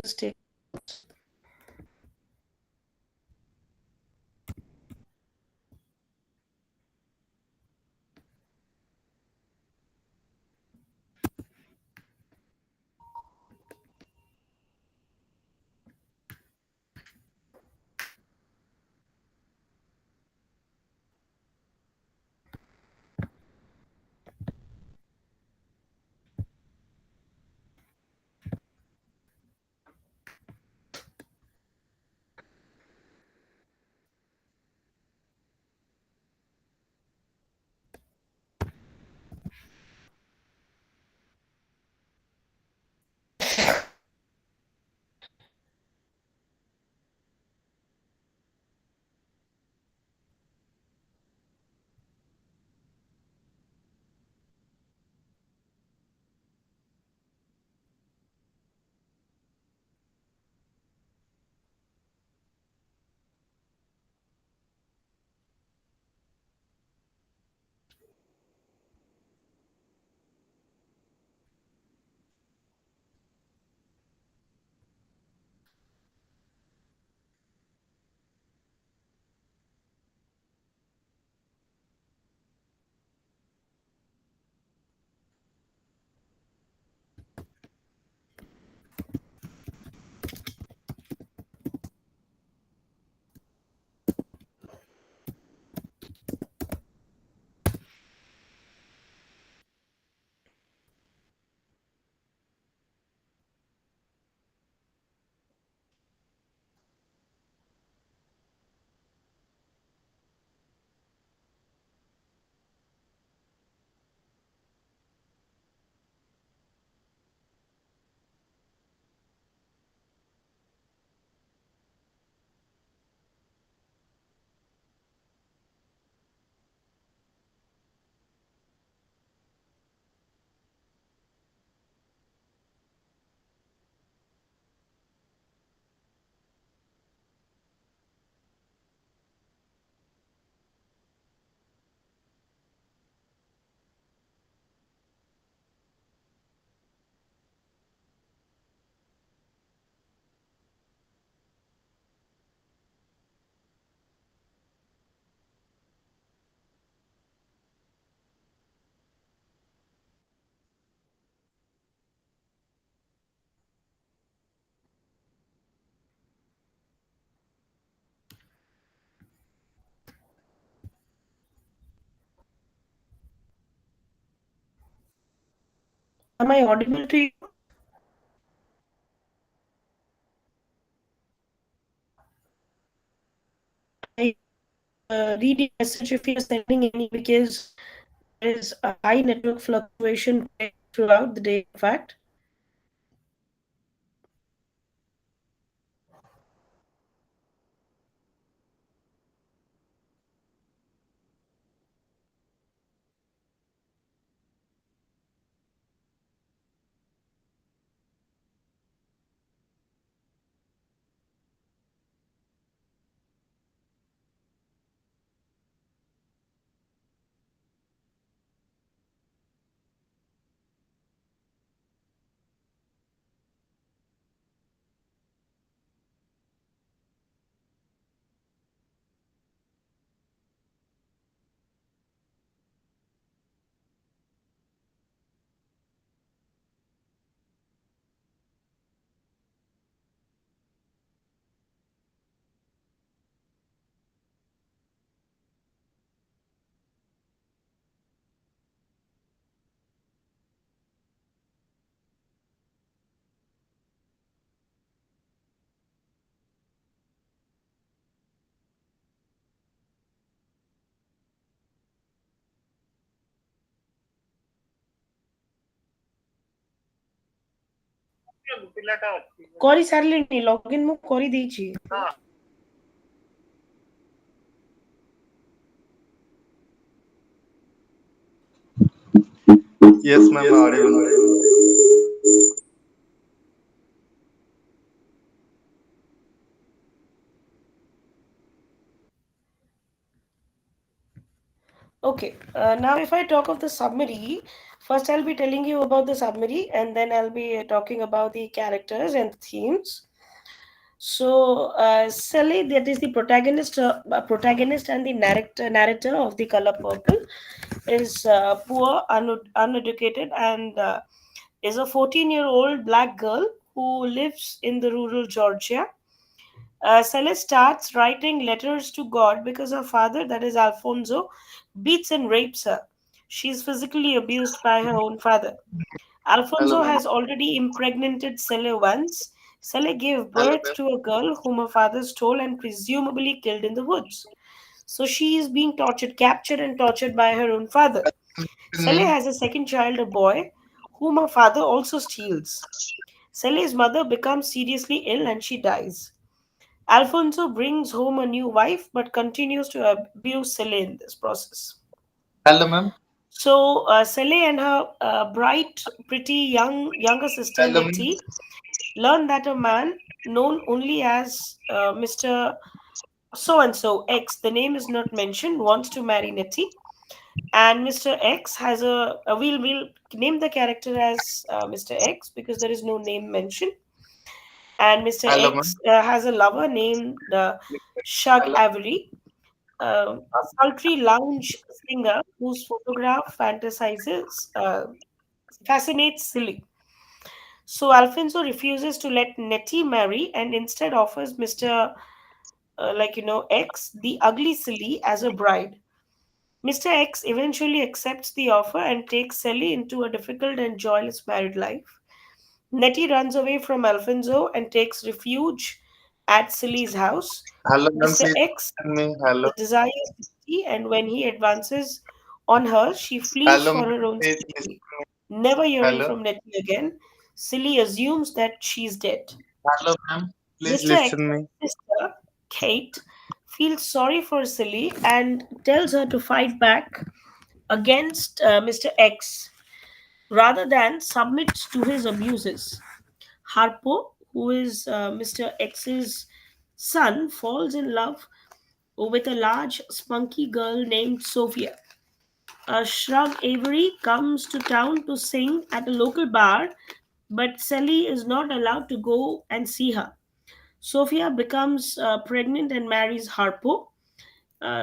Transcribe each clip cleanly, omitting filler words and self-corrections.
Just take. Am I audible to you? I read your message if you're sending any, because there is a high network fluctuation throughout the day. In fact, କରି ସାରିଲିଣି, login ମୁଁ କରିଦେଇଛି। Yes, ma'am, audible. Okay, now if I talk of the summary, First, I'll be telling you about the summary, and then I'll be talking about the characters and themes. So, Sally, that is the protagonist and the narrator of The Color Purple, is poor, uneducated, and is a 14-year-old black girl who lives in the rural Georgia. Celeste starts writing letters to God because her father, that is Alfonso, beats and rapes her. She is physically abused by her own father. Hello, Alfonso ma'am. has already impregnated Cele once. Cele gave Hello, birth ma'am. to a girl whom her father stole and presumably killed in the woods. So she is being tortured, captured, and tortured by her own father. Listen Cele me. has a second child, a boy, whom her father also steals. Cele's mother becomes seriously ill and she dies. Alfonso brings home a new wife but continues to abuse Cele in this process. Hello, ma'am. So Cele and her bright, pretty younger sister Hello, ma'am. Nettie learn that a man known only as Mr. So and so X, the name is not mentioned, wants to marry Nettie, and Mr. X has we'll name the character as Mr. X because there is no name mentioned, and Mr. Hello, ma'am. X has a lover named Shug Hello. Avery, a sultry lounge singer whose photograph fascinates Silly. So Alfonso refuses to let Nettie marry and instead offers Mr. X, the ugly Silly, as a bride. Mr. X eventually accepts the offer and takes Sally into a difficult and joyless married life. Nettie runs away from Alfonso and takes refuge at Silly's house. Hello, ma'am. Mr. Please X listen me. Hello. desires Nettie, and when he advances on her, she flees Hello, for ma'am. her own Please listen safety. me. Never hearing Hello. from Nettie again, Silly assumes that she's dead. Hello, ma'am. Please Mr. X's listen me. sister, Kate, feels sorry for Silly and tells her to fight back against Mr. X rather than submit to his abuses. Harpo, who is Mr. X's son, falls in love with a large, spunky girl named Sophia. A shrug Avery comes to town to sing at a local bar, but Sally is not allowed to go and see her. Sophia becomes pregnant and marries Harpo.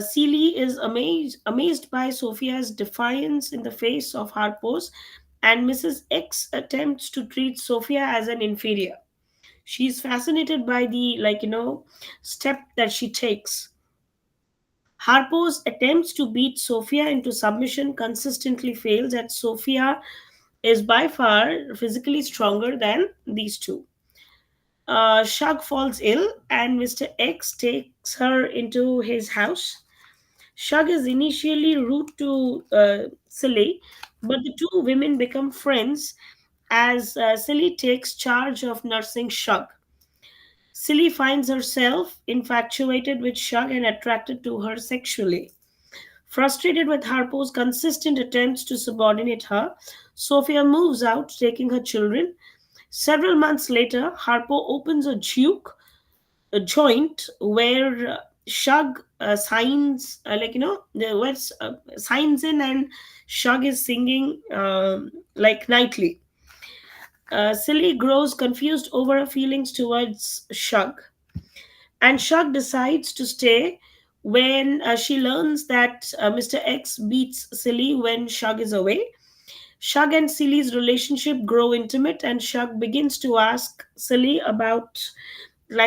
Celie is amazed by Sophia's defiance in the face of Harpo's, and Mrs. X attempts to treat Sophia as an inferior. She's fascinated by the step that she takes. Harpo's attempts to beat Sophia into submission consistently fails, and Sophia is by far physically stronger than these two. Shug falls ill, and Mr. X takes her into his house. Shug is initially rude to Silly, but the two women become friends as Silly takes charge of nursing Shug. Silly finds herself infatuated with Shug and attracted to her sexually. Frustrated with Harpo's consistent attempts to subordinate her, Sophia moves out, taking her children. Several months later, Harpo opens a joint where Shug signs, signs in, and Shug is singing nightly. Silly grows confused over her feelings towards Shug, and Shug decides to stay when she learns that Mr. X beats Silly when Shug is away. Shug and Silly's relationship grow intimate, and Shug begins to ask Silly about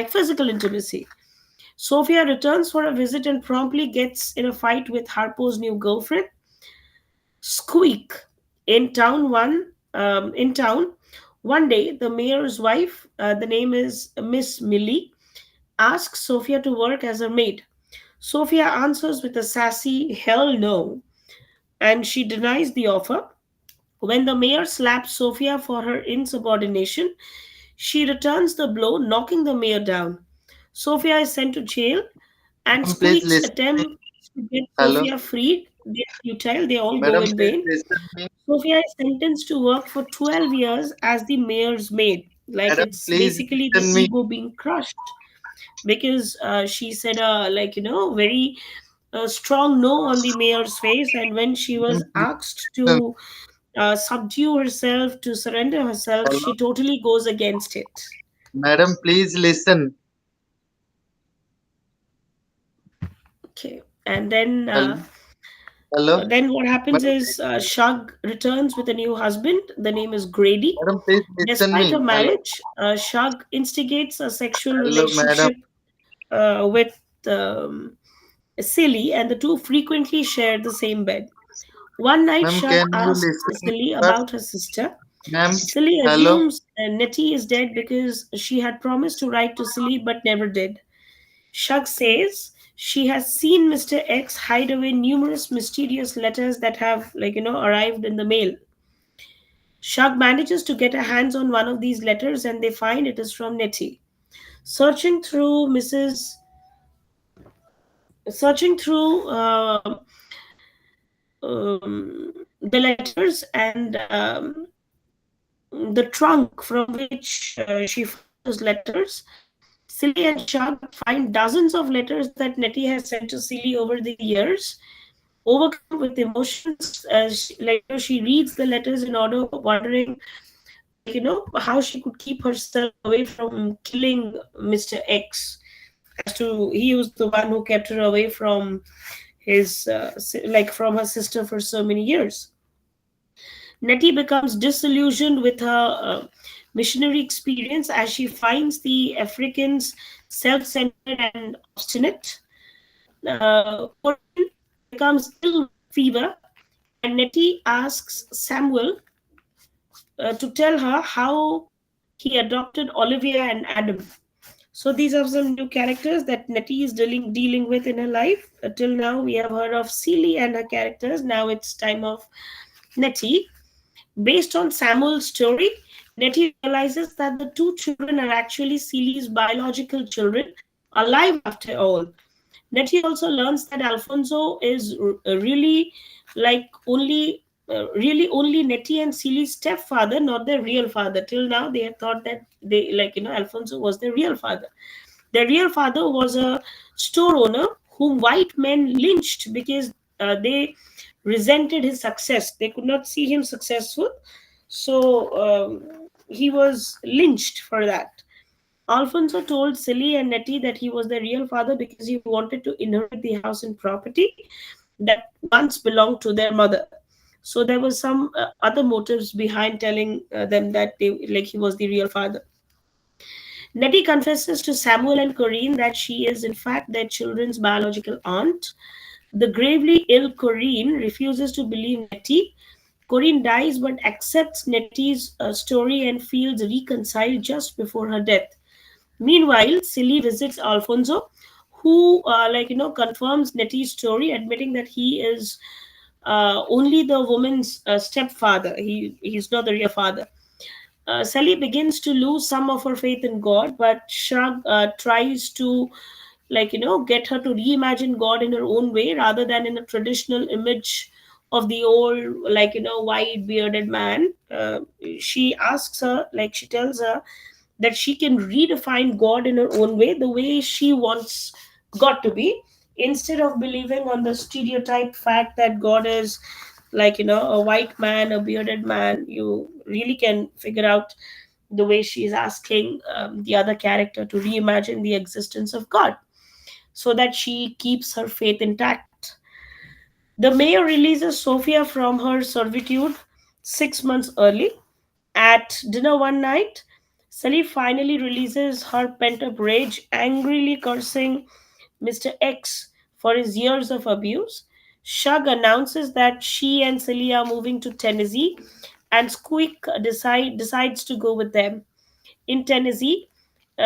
physical intimacy. Sophia returns for a visit and promptly gets in a fight with Harpo's new girlfriend, Squeak. In town, one day the mayor's wife, the name is Miss Millie, asks Sophia to work as her maid. Sophia answers with a sassy hell no, and she denies the offer. When the mayor slaps Sophia for her insubordination, she returns the blow, knocking the mayor down. Sophia is sent to jail, and Ma'am, please Squeak's listen me. attempts to get Hello. Sophia freed, they are futile, they all go Madam, in please vain. listen me. Sophia is sentenced to work for 12 years as the mayor's maid. Like Madam, it's please basically the listen me. ego being crushed because she said very strong no on the mayor's face, and when she Madam, was please asked listen. to subdue herself, to surrender herself, Hello, she totally goes against it. madam, please listen. Okay, and then Hello, hello, what happens madam, is Shug returns with a new husband. The name is Grady. madam, please listen Despite her me. Hello, marriage, Shug instigates a sexual hello, madam, relationship with Silly, and the two frequently share the same bed. One night, ma'am, Shug can you asks listen Silly first? about her sister. Ma'am, Silly hello, assumes Nettie is dead because she had promised to write to Silly but never did. Shug says she has seen Mr. X hide away numerous mysterious letters that have, arrived in the mail. Shug manages to get her hands on one of these letters and they find it is from Nettie. Searching through Mrs. Searching through the letters and the trunk from which she found those letters, Silly and Shug find dozens of letters that Nettie has sent to Silly over the years. Overcome with emotions, she reads the letters in order, wondering, how she could keep herself away from killing Mr. X. As to he was the one who kept her away from from her sister for so many years. Nettie becomes disillusioned with her missionary experience as she finds the Africans self-centered and obstinate. Corinne becomes ill with fever, and Nettie asks Samuel to tell her how he adopted Olivia and Adam. So these are some new characters that Nettie is dealing with in her life. Till now, we have heard of Celie and her characters. Now it's time of Nettie. Based on Samuel's story, Nettie realizes that the two children are actually Celie's biological children, alive after all. Nettie also learns that Alfonso is really only Nettie and Celie's stepfather, not their real father. Till now, they had thought that Alfonso was their real father. Their real father was a store owner whom white men lynched because they resented his success. They could not see him successful, so he was lynched for that. Alfonso told Silly and Nettie that he was their real father because he wanted to inherit the house and property that once belonged to their mother. So there was some other motives behind telling them that he was the real father. Nettie confesses to Samuel and Corinne that she is, in fact, their children's biological aunt. The gravely ill Corinne refuses to believe Nettie. Corinne dies but accepts Nettie's story and feels reconciled just before her death. Meanwhile, Silly visits Alfonso, who, confirms Nettie's story, admitting that he is only the woman's stepfather. He's not the real father. Sally begins to lose some of her faith in God, but Shrug tries to, get her to reimagine God in her own way rather than in a traditional image of the old, white bearded man. She tells her that she can redefine God in her own way, the way she wants God to be, instead of believing on the stereotype fact that God is a white man, a bearded man. You really can figure out the way she is asking the other character to reimagine the existence of God so that she keeps her faith intact. The mayor releases Sophia from her servitude 6 months early. At dinner one night, Sally finally releases her pent up rage, angrily cursing Mr. X for his years of abuse. Shug announces that she and Sally are moving to Tennessee, and Squeak decides to go with them. In Tennessee,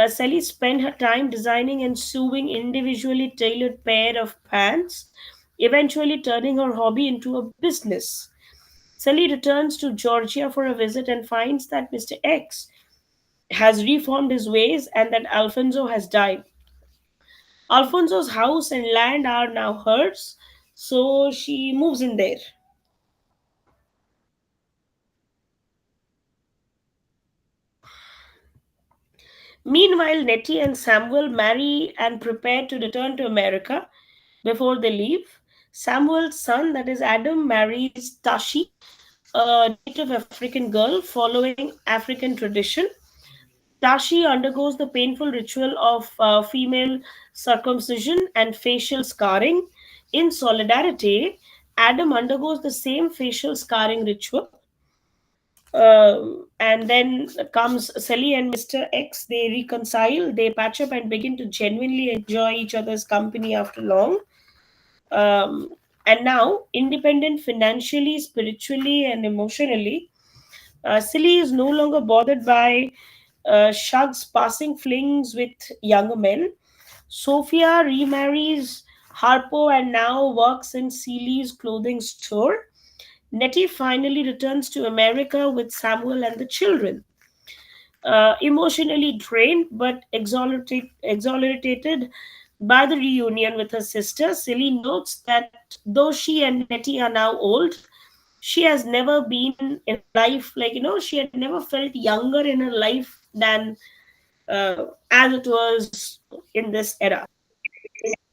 Sally spent her time designing and sewing individually tailored pair of pants, eventually turning her hobby into a business. Sally returns to Georgia for a visit and finds that Mr. X has reformed his ways and that Alfonso has died. Alfonso's house and land are now hers, so she moves in there. Meanwhile, Nettie and Samuel marry and prepare to return to America before they leave. Samuel's son, that is Adam, marries Tashi, a native African girl following African tradition. Tashi undergoes the painful ritual of female circumcision and facial scarring. In solidarity, Adam undergoes the same facial scarring ritual. And then comes Sally and Mr. X. They reconcile, they patch up, and begin to genuinely enjoy each other's company after long. Um, and now, independent financially, spiritually, and emotionally, Silly is no longer bothered by Shug's passing flings with younger men. Sophia remarries Harpo and now works in Seely's clothing store. Nettie finally returns to America with Samuel and the children. Emotionally drained but exhilarated by the reunion with her sister, Silly notes that though she and Nettie are now old, she has never been in her life, she had never felt younger in her life than as it was in this era.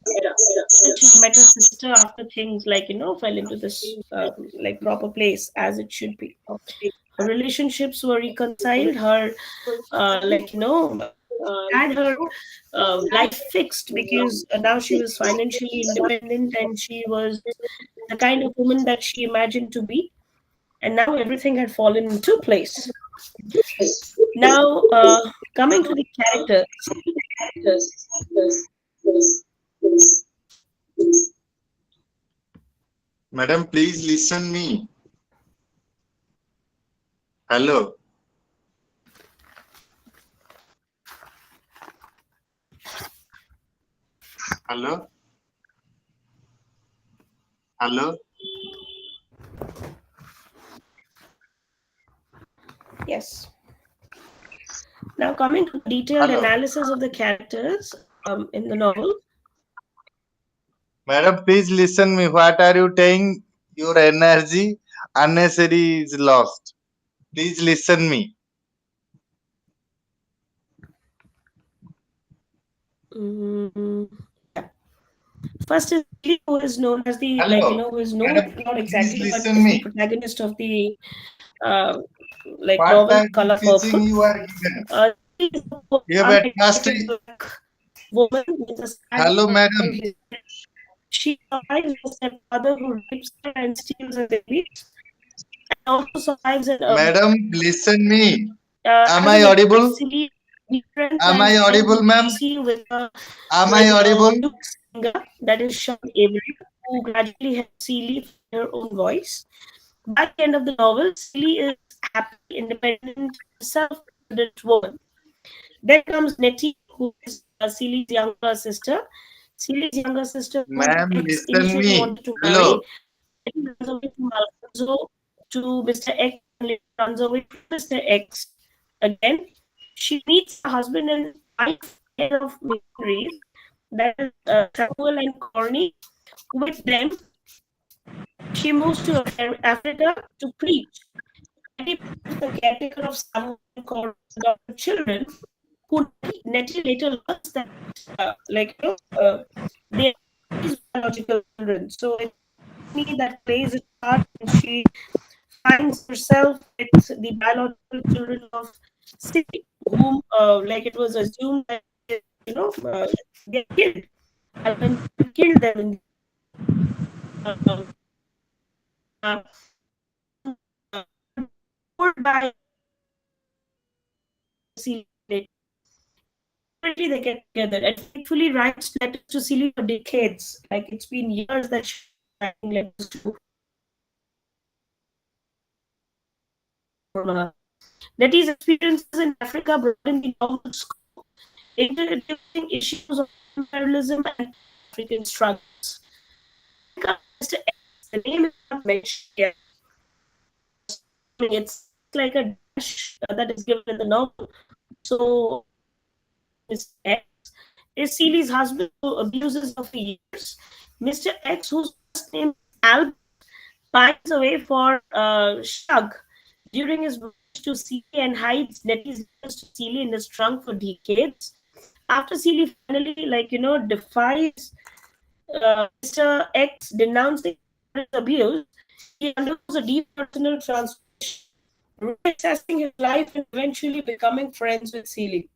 She met her sister after things fell into this proper place as it should be. Her relationships were reconciled. Her she had her life fixed because now she was financially independent and she was the kind of woman that she imagined to be. And now everything had fallen into place. Now, coming to the characters, Madam, please listen me. Hello, hello, hello, yes. Now, coming to the detailed hello. analysis of the characters in the novel, Madam, please listen me. What are you saying? Your energy unnecessary is lost. Please listen me. mm, yeah. First is Lily, who is known as the Hello, who is known madam. not Please exactly, but listen is the me. protagonist of the uh, What novel type of Color teaching Purple. you are given? She is a poor, You have trust. uneducated black woman with a sad Hello, personal madam. history. She survives a stepfather who rapes her and steals her babies, and also survives an Madam, listen me. Am as I an adult, audible? Celine befriends Am and I finds audible, ma'am? intimacy with Am I a audible? Luke singer that is Sean Avery, who gradually helps Celie find her own voice. By the end of the novel, Celie is happy, independent, and self-confident woman. Then comes Nettie, who is Celie's younger sister. Celie's younger sister, whom Ma'am, X listen initially me. wanted to marry, Hello. Nettie runs away from Alfonso to Mr. X and later runs away from Mr. X. Again, she meets her husband and wife head of missionaries, that is Samuel and Corny. With them, she moves to Africa to preach. Nettie becomes the caretaker of Samuel and Corny's adopted children, who Nettie later learns that, they are his biological children. So it's me that plays its part, and she finds herself with the biological children of City, whom, it was assumed that, they killed. Alfonso killed them in uh, uh, uh, told by Celia later. Eventually, they get together and faithfully writes letters to Celia for decades. Like it's been years that she's been writing letters to from her. Nettie's experiences in Africa broaden the novel's scope, introducing issues of imperialism and African struggles. Then comes Mr. X. The name is not mentioned here. It's like a dash that is given in the novel. So Mr. X is Celia's husband who abuses her for years. Mr. X, whose first name is Albert, pines away for Shug during his voyage to Celia and hides Nettie's letters to Celia in his trunk for decades. After Celia finally, defies Mr. X, denouncing his abuse, he undergoes a deep personal transformation, reassessing his life and eventually becoming friends with Celie.